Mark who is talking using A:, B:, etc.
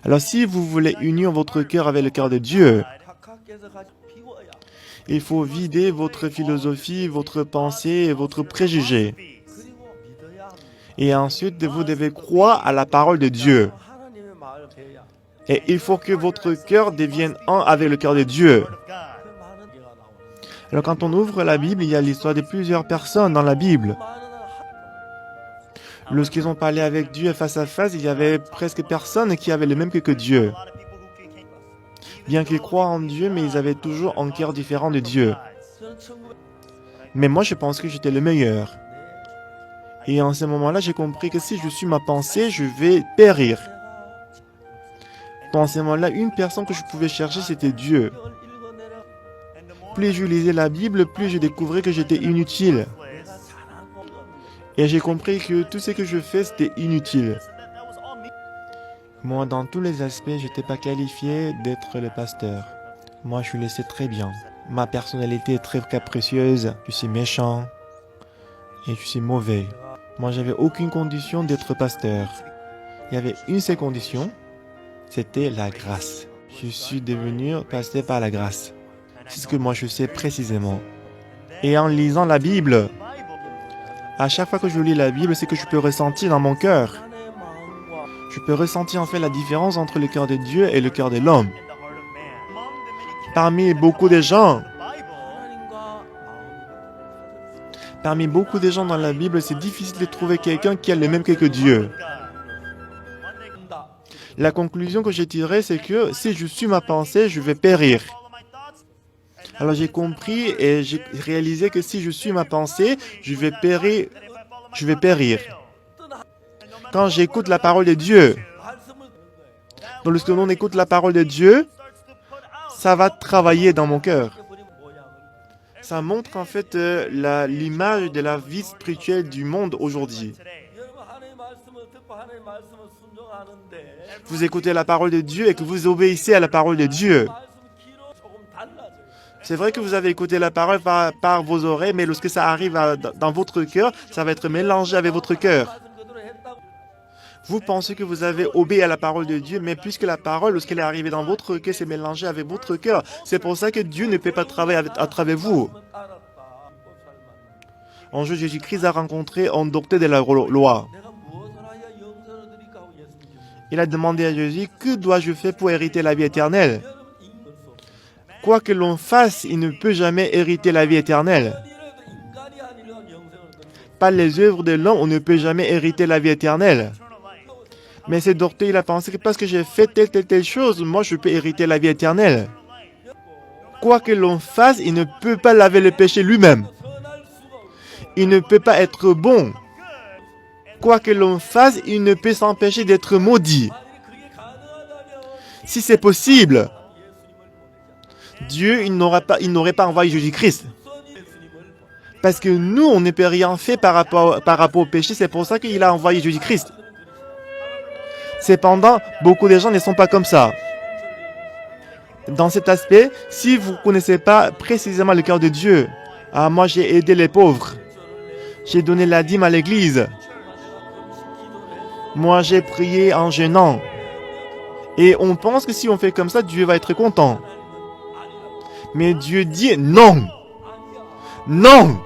A: Alors si vous voulez unir votre cœur avec le cœur de Dieu, il faut vider votre philosophie, votre pensée et votre préjugé. Et ensuite, vous devez croire à la parole de Dieu. Et il faut que votre cœur devienne un avec le cœur de Dieu. Alors quand on ouvre la Bible, il y a l'histoire de plusieurs personnes dans la Bible. Lorsqu'ils ont parlé avec Dieu face à face, il y avait presque personne qui avait le même que Dieu. Bien qu'ils croient en Dieu, mais ils avaient toujours un cœur différent de Dieu. Mais moi, je pense que j'étais le meilleur. Et en ce moment-là, j'ai compris que si je suis ma pensée, je vais périr. Dans ce moment-là, une personne que je pouvais chercher, c'était Dieu. Plus je lisais la Bible, plus je découvrais que j'étais inutile. Et j'ai compris que tout ce que je fais, c'était inutile. Moi, dans tous les aspects, je n'étais pas qualifié d'être le pasteur. Moi, je le sais très bien. Ma personnalité est très capricieuse. Je suis méchant et je suis mauvais. Moi, j'avais aucune condition d'être pasteur. Il y avait une seule condition, c'était la grâce. Je suis devenu pasteur par la grâce. C'est ce que moi je sais précisément. Et en lisant la Bible, à chaque fois que je lis la Bible, c'est que je peux ressentir dans mon cœur. Je peux ressentir en fait la différence entre le cœur de Dieu et le cœur de l'homme. Parmi beaucoup de gens dans la Bible, c'est difficile de trouver quelqu'un qui a le même cœur que Dieu. La conclusion que j'ai tirée, c'est que si je suis ma pensée, je vais périr. Alors j'ai compris et j'ai réalisé que si je suis ma pensée, je vais périr. Quand j'écoute la parole de Dieu, donc lorsque l'on écoute la parole de Dieu, ça va travailler dans mon cœur. Ça montre en fait l'image de la vie spirituelle du monde aujourd'hui. Vous écoutez la parole de Dieu et que vous obéissez à la parole de Dieu. C'est vrai que vous avez écouté la parole par vos oreilles, mais lorsque ça arrive dans votre cœur, ça va être mélangé avec votre cœur. Vous pensez que vous avez obéi à la parole de Dieu, mais puisque la parole, lorsqu'elle est arrivée dans votre cœur, c'est mélangé avec votre cœur. C'est pour ça que Dieu ne peut pas travailler à travers vous. Un jour, Jésus-Christ a rencontré un docteur de la loi. Il a demandé à Jésus, que dois-je faire pour hériter la vie éternelle? Quoi que l'on fasse, il ne peut jamais hériter la vie éternelle. Par les œuvres de l'homme, on ne peut jamais hériter la vie éternelle. Mais ce docteur, il a pensé que parce que j'ai fait telle chose, moi je peux hériter la vie éternelle. Quoi que l'on fasse, il ne peut pas laver le péché lui-même. Il ne peut pas être bon. Quoi que l'on fasse, il ne peut s'empêcher d'être maudit. Si c'est possible, Dieu, il n'aurait pas envoyé Jésus-Christ. Parce que nous, on ne peut rien faire par rapport au péché. C'est pour ça qu'il a envoyé Jésus-Christ. Cependant, beaucoup de gens ne sont pas comme ça. Dans cet aspect, si vous ne connaissez pas précisément le cœur de Dieu, moi j'ai aidé les pauvres. J'ai donné la dîme à l'église. Moi j'ai prié en jeûnant. Et on pense que si on fait comme ça, Dieu va être content. Mais Dieu dit non. Non.